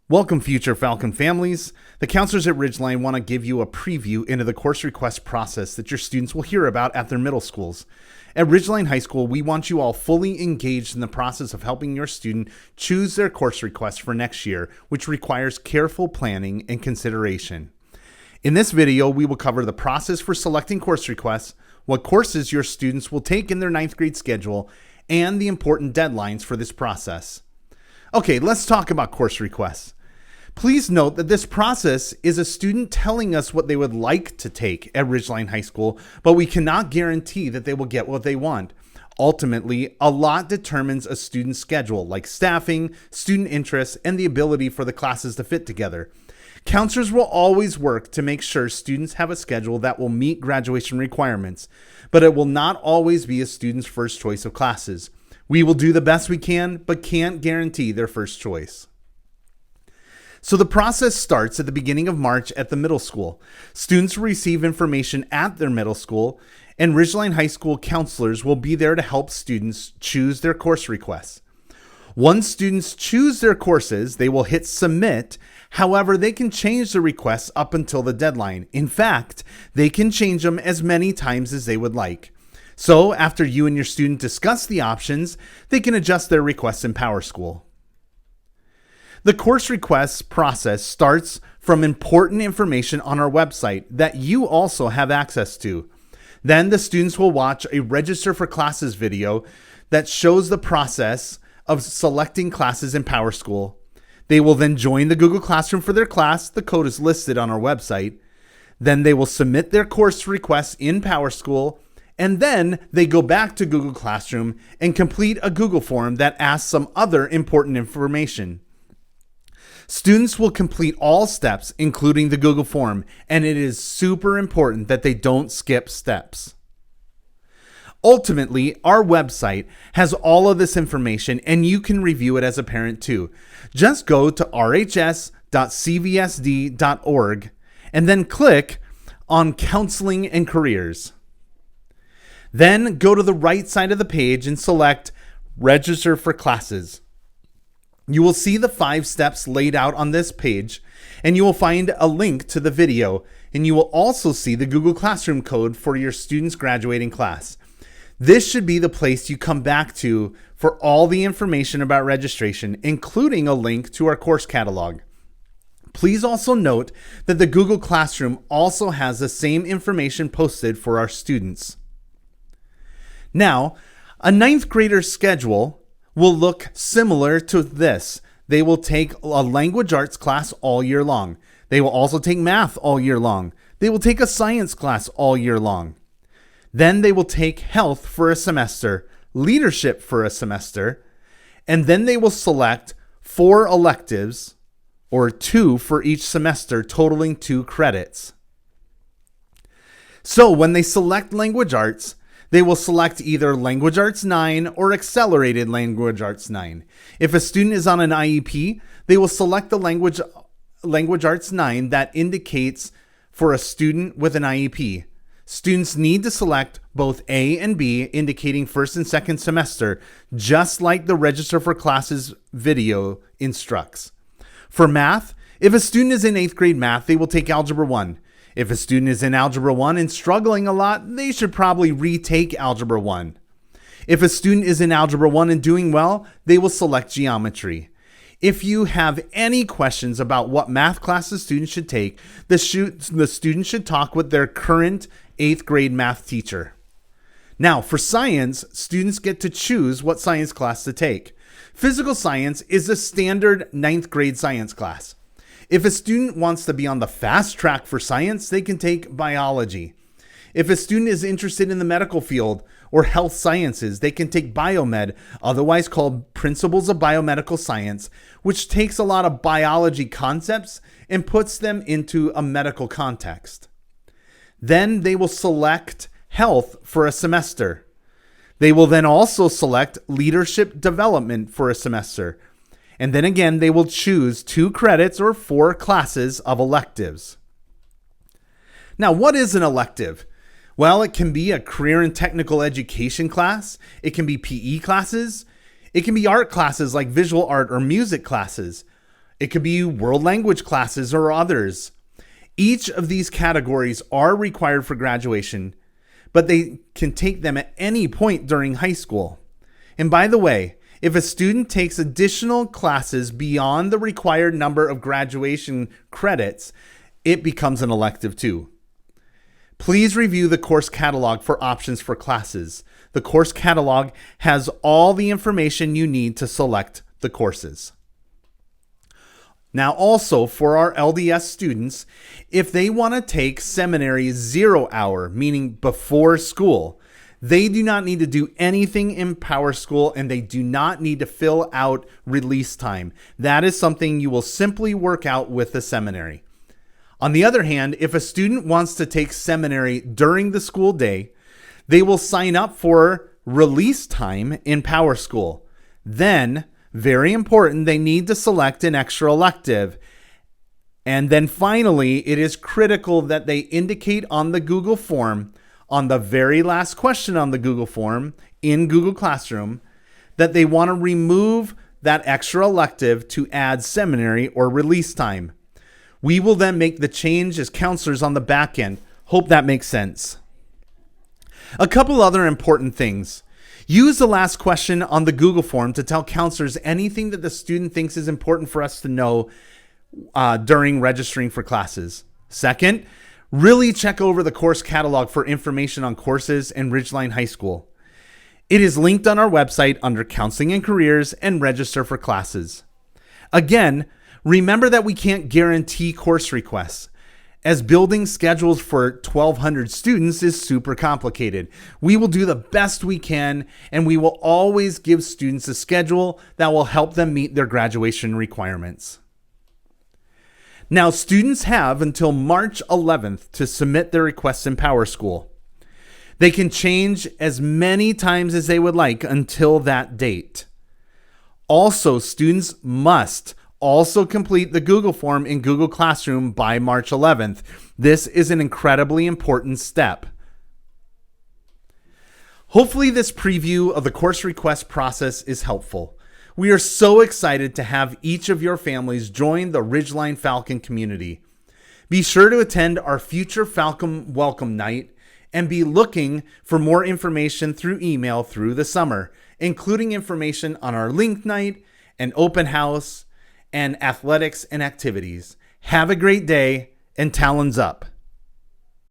Welcome, future Falcon families. The counselors at Ridgeline want to give you a preview into the course request process that your students will hear about at their middle schools. At Ridgeline High School, we want you all fully engaged in the process of helping your student choose their course request for next year, which requires careful planning and consideration. In this video, we will cover the process for selecting course requests, what courses your students will take in their 9th grade schedule, and the important deadlines for this process. Okay, let's talk about course requests. Please note that this process is a student telling us what they would like to take at Ridgeline High School, but we cannot guarantee that they will get what they want. Ultimately, a lot determines a student's schedule, like staffing, student interests, and the ability for the classes to fit together. Counselors will always work to make sure students have a schedule that will meet graduation requirements, but it will not always be a student's first choice of classes. We will do the best we can, but can't guarantee their first choice. So the process starts at the beginning of March at the middle school. Students will receive information at their middle school, and Ridgeline High School counselors will be there to help students choose their course requests. Once students choose their courses, they will hit submit. However, they can change the requests up until the deadline. In fact, they can change them as many times as they would like. So after you and your student discuss the options, they can adjust their requests in PowerSchool. The course requests process starts from important information on our website that you also have access to. Then the students will watch a Register for Classes video that shows the process of selecting classes in PowerSchool. They will then join the Google Classroom for their class. The code is listed on our website. Then they will submit their course requests in PowerSchool, and then they go back to Google Classroom and complete a Google form that asks some other important information. Students will complete all steps, including the Google form, and it is super important that they don't skip steps. Ultimately, our website has all of this information, and you can review it as a parent too. Just go to rhs.cvsd.org and then click on Counseling and Careers. Then go to the right side of the page and select Register for Classes. You will see the 5 steps laid out on this page, and you will find a link to the video, and you will also see the Google Classroom code for your student's graduating class. This should be the place you come back to for all the information about registration, including a link to our course catalog. Please also note that the Google Classroom also has the same information posted for our students. Now, a 9th grader's schedule will look similar to this. They will take a language arts class all year long. They will also take math all year long. They will take a science class all year long. Then they will take health for a semester, leadership for a semester, and then they will select 4 electives, or 2 for each semester, totaling 2 credits. So when they select language arts, they will select either Language Arts 9 or Accelerated Language Arts 9. If a student is on an IEP, they will select the Language Arts 9 that indicates for a student with an IEP. Students need to select both A and B, indicating first and second semester, just like the Register for Classes video instructs. For math, if a student is in 8th grade math, they will take Algebra 1. If a student is in Algebra 1 and struggling a lot, they should probably retake Algebra 1. If a student is in Algebra 1 and doing well, they will select Geometry. If you have any questions about what math classes students should take, the student should talk with their current 8th grade math teacher. Now, for science, students get to choose what science class to take. Physical science is a standard 9th grade science class. If a student wants to be on the fast track for science, they can take biology. If a student is interested in the medical field or health sciences, they can take biomed, otherwise called Principles of Biomedical Science, which takes a lot of biology concepts and puts them into a medical context. Then they will select health for a semester. They will then also select leadership development for a semester. And then again, they will choose 2 credits or 4 classes of electives. Now, what is an elective? Well, it can be a career and technical education class. It can be PE classes. It can be art classes like visual art or music classes. It could be world language classes or others. Each of these categories are required for graduation, but they can take them at any point during high school. And by the way, if a student takes additional classes beyond the required number of graduation credits, it becomes an elective too. Please review the course catalog for options for classes. The course catalog has all the information you need to select the courses. Now also for our LDS students, if they want to take seminary 0 hour, meaning before school, they do not need to do anything in Power School and they do not need to fill out release time. That is something you will simply work out with the seminary. On the other hand, if a student wants to take seminary during the school day, they will sign up for release time in Power School. Then, very important, they need to select an extra elective. And then finally, it is critical that they indicate on the Google form, on the very last question on the Google form in Google Classroom, that they want to remove that extra elective to add seminary or release time. We will then make the change as counselors on the back end. Hope that makes sense. A couple other important things. Use the last question on the Google form to tell counselors anything that the student thinks is important for us to know during registering for classes. Second, really check over the course catalog for information on courses in Ridgeline High School. It is linked on our website under Counseling and Careers and Register for Classes. Again, remember that we can't guarantee course requests, as building schedules for 1,200 students is super complicated. We will do the best we can, and we will always give students a schedule that will help them meet their graduation requirements. Now, students have until March 11th to submit their requests in Power School. They can change as many times as they would like until that date. Also, students must also complete the Google form in Google Classroom by March 11th. This is an incredibly important step. Hopefully this preview of the course request process is helpful. We are so excited to have each of your families join the Ridgeline Falcon community. Be sure to attend our future Falcon Welcome Night and be looking for more information through email through the summer, including information on our Link Night and Open House and athletics and activities. Have a great day and talons up.